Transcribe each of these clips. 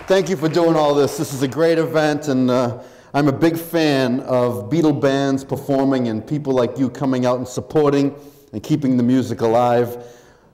Thank you for doing all this. This is a great event, and I'm a big fan of Beatle bands performing and people like you coming out and supporting and keeping the music alive.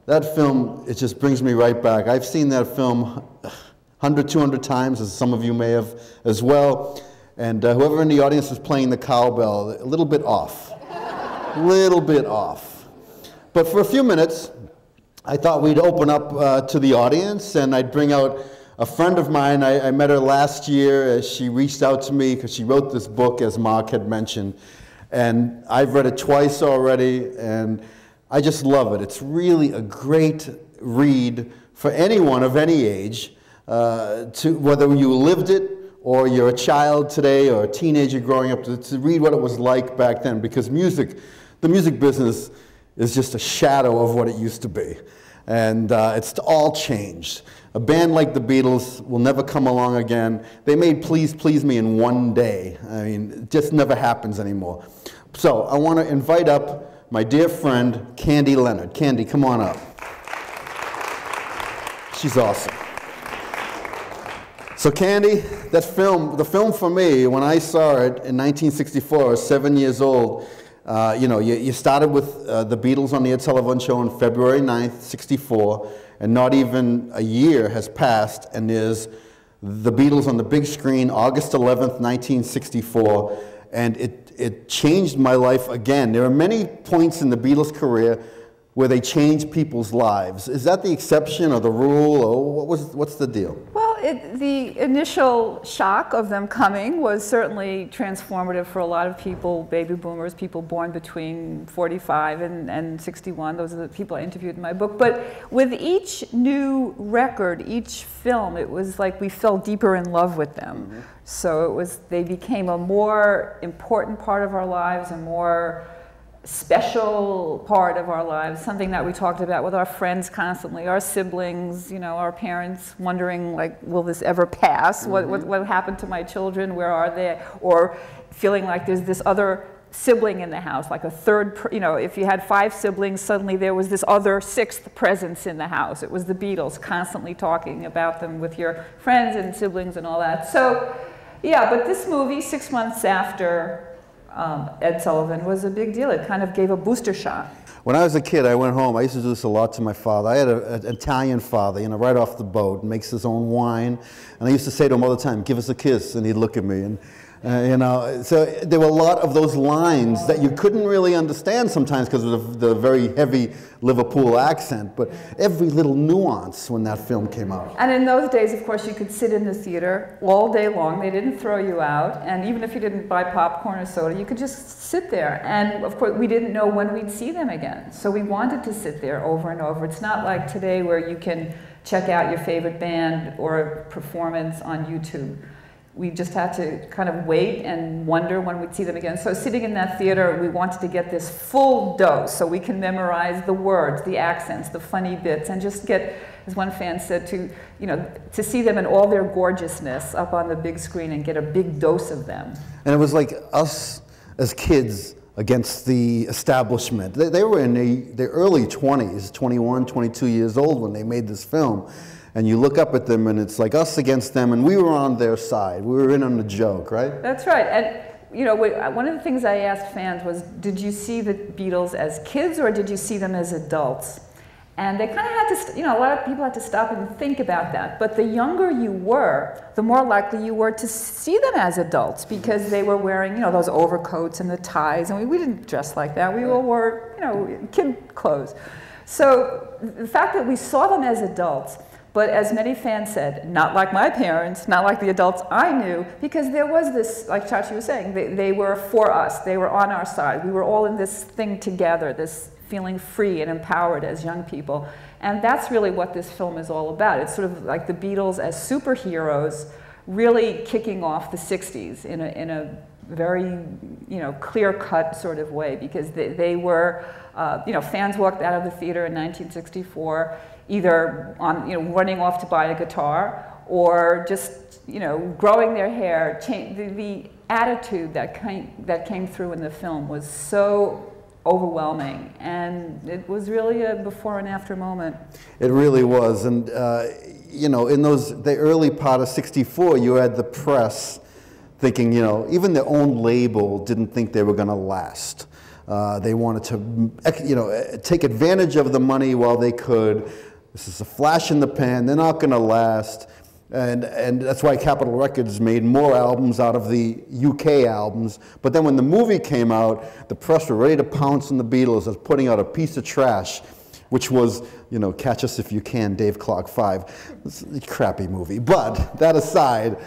That film, it just brings me right back. I've seen that film 100, 200 times, as some of you may have as well. And whoever in the audience is playing the cowbell, a little bit off. A little bit off. But for a few minutes, I thought we'd open up to the audience, and I'd bring out a friend of mine. I met her last year. She reached out to me because she wrote this book, as Mark had mentioned. And I've read it twice already, and I just love it. It's really a great read for anyone of any age, whether you lived it or you're a child today or a teenager growing up, to read what it was like back then, because the music business is just a shadow of what it used to be. And it's all changed. A band like the Beatles will never come along again. They made Please Please Me in one day. I mean, it just never happens anymore. So I want to invite up my dear friend, Candy Leonard. Candy, come on up. She's awesome. So Candy, the film for me, when I saw it in 1964, I was 7 years old. You started with the Beatles on the Ed Sullivan Show on February 9th, 64, and not even a year has passed, and there's the Beatles on the big screen, August 11th, 1964, and it changed my life again. There are many points in the Beatles' career where they changed people's lives. Is that the exception or the rule, or what's the deal? Well, the initial shock of them coming was certainly transformative for a lot of people, baby boomers, people born between 45 and 61. Those are the people I interviewed in my book. But with each new record, each film, it was like we fell deeper in love with them. Mm-hmm. So they became a more important part of our lives, a more special part of our lives, something that we talked about with our friends constantly, our siblings, our parents wondering, like, will this ever pass? Mm-hmm. What happened to my children? Where are they? Or feeling like there's this other sibling in the house, like a third, if you had 5 siblings, suddenly there was this other 6th presence in the house. It was the Beatles, constantly talking about them with your friends and siblings and all that. So, yeah, but this movie, 6 months after Ed Sullivan, was a big deal. It kind of gave a booster shot. When I was a kid, I went home. I used to do this a lot to my father. I had an Italian father, right off the boat, makes his own wine. And I used to say to him all the time, "Give us a kiss," and he'd look at me. And so there were a lot of those lines that you couldn't really understand sometimes because of the very heavy Liverpool accent, but every little nuance when that film came out. And in those days, of course, you could sit in the theater all day long. They didn't throw you out, and even if you didn't buy popcorn or soda, you could just sit there. And of course, we didn't know when we'd see them again, so we wanted to sit there over and over. It's not like today where you can check out your favorite band or performance on YouTube. We just had to kind of wait and wonder when we'd see them again. So sitting in that theater, we wanted to get this full dose so we can memorize the words, the accents, the funny bits, and just get, as one fan said, to see them in all their gorgeousness up on the big screen and get a big dose of them. And it was like us as kids against the establishment. They were in their early 20s, 21, 22 years old when they made this film. And you look up at them, and it's like us against them, and we were on their side. We were in on the joke, right? That's right. And one of the things I asked fans was, did you see the Beatles as kids, or did you see them as adults? And they kind of had to, a lot of people had to stop and think about that. But the younger you were, the more likely you were to see them as adults, because they were wearing, those overcoats and the ties, and we didn't dress like that. We all wore, kid clothes. So the fact that we saw them as adults, but as many fans said, not like my parents, not like the adults I knew, because there was this, like Chachi was saying, they were for us, they were on our side. We were all in this thing together, this feeling free and empowered as young people. And that's really what this film is all about. It's sort of like the Beatles as superheroes really kicking off the 60s in a very, clear-cut sort of way, because they were, fans walked out of the theater in 1964 either on, running off to buy a guitar, or just, growing their hair. The attitude that came through in the film was so overwhelming, and it was really a before and after moment. It really was, and you know, in the early part of '64, you had the press thinking, you know, even their own label didn't think they were going to last. They wanted to, you know, take advantage of the money while they could. This is a flash in the pan. They're not going to last. And that's why Capitol Records made more albums out of the UK albums. But then when the movie came out, the press were ready to pounce on the Beatles as putting out a piece of trash, which was, you know, Catch Us If You Can, Dave Clark 5. It's a crappy movie. But that aside,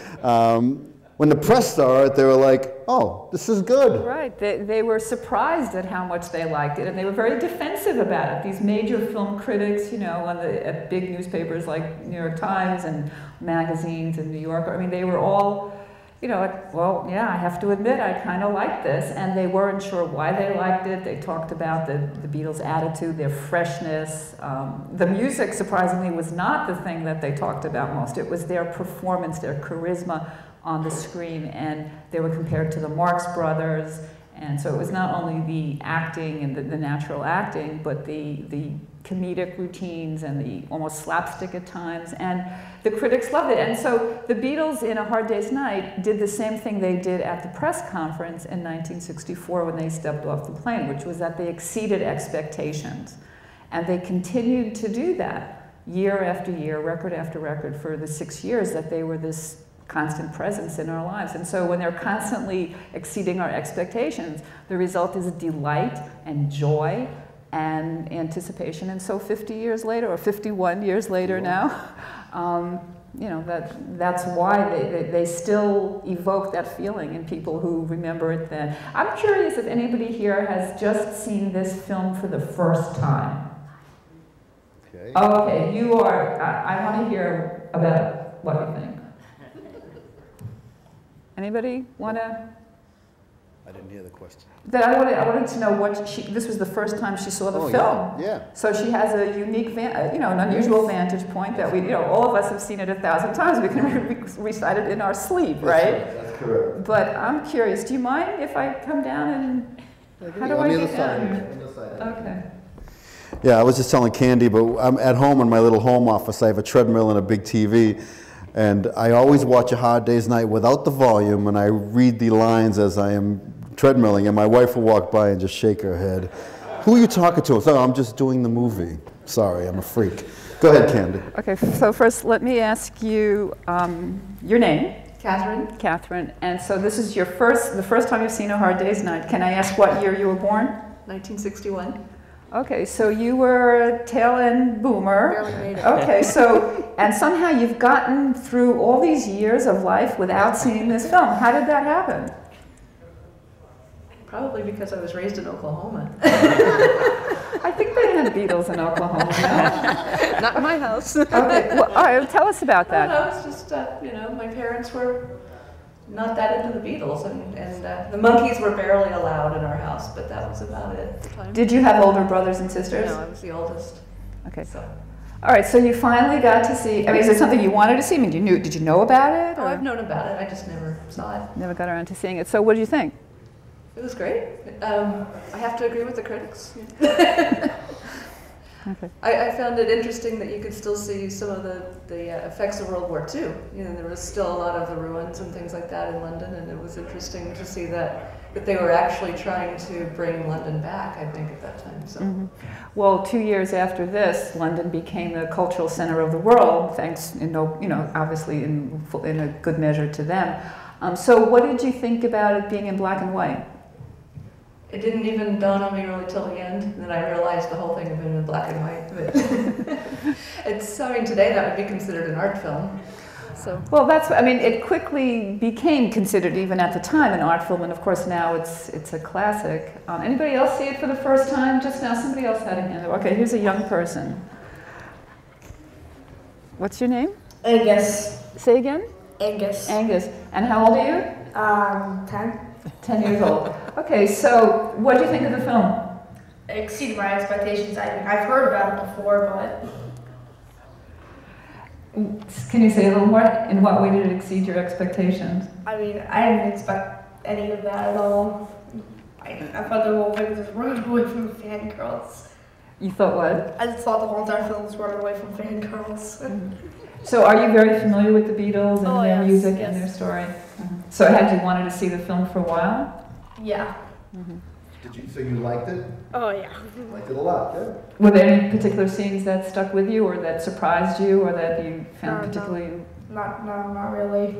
when the press saw it, they were like, oh, this is good. Right. They were surprised at how much they liked it, and they were very defensive about it. These major film critics, you know, at big newspapers like New York Times and magazines in New York, I mean, they were all, you know, like, well, yeah, I have to admit, I kind of like this. And they weren't sure why they liked it. They talked about the Beatles' attitude, their freshness. The music, surprisingly, was not the thing that they talked about most. It was their performance, their charisma on the screen, and they were compared to the Marx Brothers, and so it was not only the acting and the natural acting, but the comedic routines and the almost slapstick at times, and the critics loved it. And so the Beatles in A Hard Day's Night did the same thing they did at the press conference in 1964 when they stepped off the plane, which was that they exceeded expectations, and they continued to do that year after year, record after record, for the 6 years that they were this constant presence in our lives. And so when they're constantly exceeding our expectations, the result is delight and joy and anticipation. And so 50 years later, or 51 years later now, you know, that's why they still evoke that feeling in people who remember it then. I'm curious if anybody here has just seen this film for the first time. Okay. Okay, you are, I want to hear about what you think. Anybody want to? I didn't hear the question. That I wanted to know what this was the first time she saw the film. Yeah. So she has a unique, you know, an unusual vantage point that we, you know, all of us have seen it 1,000 times. We can recite it in our sleep, right? That's correct. But I'm curious. Do you mind if I come down and how do I get down? Okay. Yeah, I was just telling Candy, but I'm at home in my little home office. I have a treadmill and a big TV. And I always watch A Hard Day's Night without the volume, and I read the lines as I am treadmilling, and my wife will walk by and just shake her head. Who are you talking to? So I'm just doing the movie. Sorry, I'm a freak. Go ahead, Candy. Okay, so first let me ask you your name. Catherine. Catherine. And so this is the first time you've seen A Hard Day's Night. Can I ask what year you were born? 1961. Okay, so you were a tail-end boomer. Barely made it. Okay, so, and somehow you've gotten through all these years of life without seeing this film. How did that happen? Probably because I was raised in Oklahoma. I think they had Beatles in Oklahoma. No? Not in my house. Okay, well, all right, tell us about that. No, it's just, you know, my parents were not that into the Beatles, and the Monkees were barely allowed in our house, but that was about it at the time. Did you have older brothers and sisters? No, I was the oldest. Okay, so. All right, so you finally got to see, I mean, is it something you wanted to see? I mean, did you know about it? Oh, or? I've known about it, I just never saw it. Never got around to seeing it. So what did you think? It was great. I have to agree with the critics. Okay. I found it interesting that you could still see some of the effects of World War II. You know, there was still a lot of the ruins and things like that in London, and it was interesting to see that they were actually trying to bring London back, I think, at that time. So. Mm-hmm. Well, 2 years after this, London became the cultural center of the world, thanks, you know, obviously in a good measure to them. So what did you think about it being in black and white? It didn't even dawn on me really till the end, and then I realized the whole thing had been in black and white. But I mean, today that would be considered an art film. So. Well, I mean, it quickly became considered, even at the time, an art film, and of course now it's a classic. Anybody else see it for the first time? Just now, somebody else had a hand up. Okay, here's a young person. What's your name? Angus. Say again? Angus. Angus. And how old are you? 10. 10 years old. Okay, so what do you think of the film? It exceeded my expectations. I've heard about it before, but... Can you say a little more? In what way did it exceed your expectations? I mean, I didn't expect any of that at all. I thought the whole thing was just running away from the fangirls. You thought what? I just thought the whole entire film was running away from fangirls. So are you very familiar with the Beatles and Oh, their yes, music yes. and their story? So had you wanted to see the film for a while? Yeah. So you liked it? Oh yeah. Liked it a lot, yeah. Were there any particular scenes that stuck with you or that surprised you or that you found No. particularly... Not really.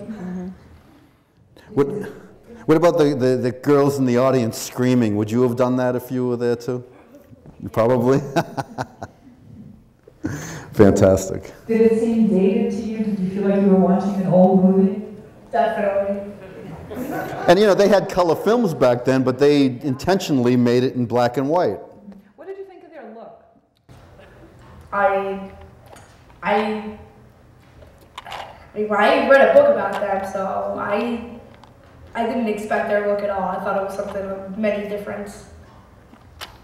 What about the girls in the audience screaming? Would you have done that if you were there too? Probably. Fantastic. Did it seem dated to you? Did you feel like you were watching an old movie? Definitely. And you know, they had color films back then, but they intentionally made it in black and white. What did you think of their look? I read a book about them, so I didn't expect their look at all. I thought it was something of many difference.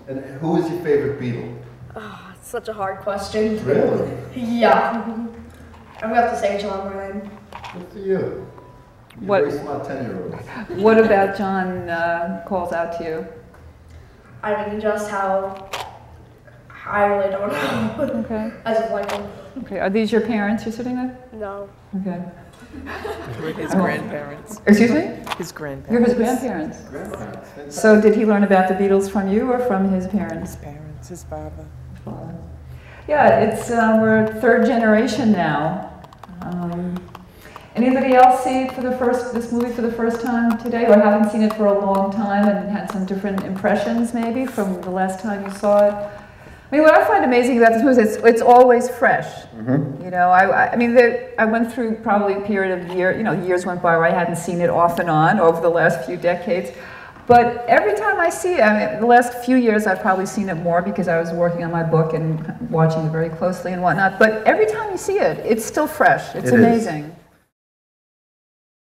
And who is your favorite Beatle? Oh, it's such a hard question. Really? Yeah. I'm gonna have to say John Lennon. Good for you. You're What- a very smart 10-year-old. What about John calls out to you? I mean, just how I really don't know. Okay. I just like him. Okay. Are these your parents you're sitting with? No. Okay. His grandparents. Excuse me? His grandparents. You're his grandparents. Grandparents. So did he learn about the Beatles from you or from his parents? His parents, his father. Yeah, it's we're third generation now. Anybody else see it for this movie for the first time today, or haven't seen it for a long time and had some different impressions maybe from the last time you saw it? I mean, what I find amazing about this movie is it's always fresh. You know, I mean, I went through probably a period of years went by where I hadn't seen it off and on over the last few decades. But every time I see it, I mean, the last few years I've probably seen it more because I was working on my book and watching it very closely and whatnot. But every time you see it, it's still fresh. It's amazing.